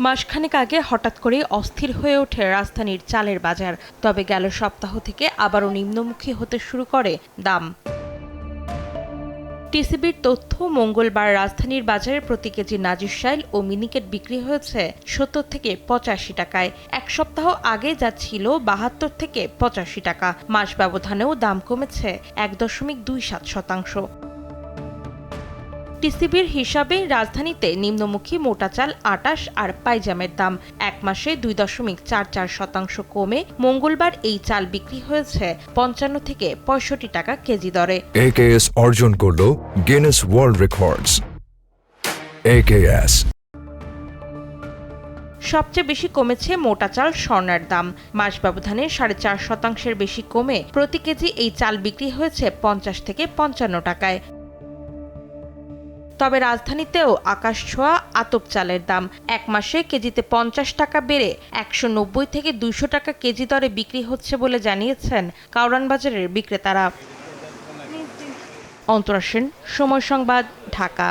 মাসখানেক আগে হঠাৎ করে অস্থির হয়ে ওঠে রাজধানীর চালের বাজার। তবে গেল সপ্তাহ থেকে আবারও নিম্নমুখী হতে শুরু করে দাম। টিসিবির তথ্য, মঙ্গলবার রাজধানীর বাজারে প্রতি কেজি নাজিরশাইল ও মিনিকেট বিক্রি হয়েছে ৭০ থেকে ৮৫ টাকায়। এক সপ্তাহ আগে যা ছিল ৭২ থেকে ৮৫ টাকা। মাস ব্যবধানেও দাম কমেছে ১.২৭%। টিসিবির হিসাবে রাজধানীতে নিম্নমুখী মোটা চাল ২৮ আর পাইজামের দাম এক মাসে ২.৪৪% কমে মঙ্গলবার এই চাল বিক্রি হয়েছে ৫৫ থেকে ৬৫ টাকা কেজি দরে। একেএস অর্জন করল গিনেস ওয়ার্ল্ড রেকর্ডস। একেএস। সবচেয়ে বেশি কমেছে মোটা চাল স্বর্ণের দাম। মাস ব্যবধানে ৪.৫% বেশি কমে প্রতি কেজি এই চাল বিক্রি হয়েছে ৫০ থেকে ৫৫ টাকায়। তবে রাজধানীতেও আকাশ ছোঁয়া আতপ চালের দাম। এক মাসে কেজিতে ৫০ টাকা বেড়ে ১৯০ থেকে ২০০ টাকা কেজি দরে বিক্রি হচ্ছে বলে জানিয়েছেন কারওয়ান বাজারের বিক্রেতারা। অন্তরা সেন, সময় সংবাদ, ঢাকা।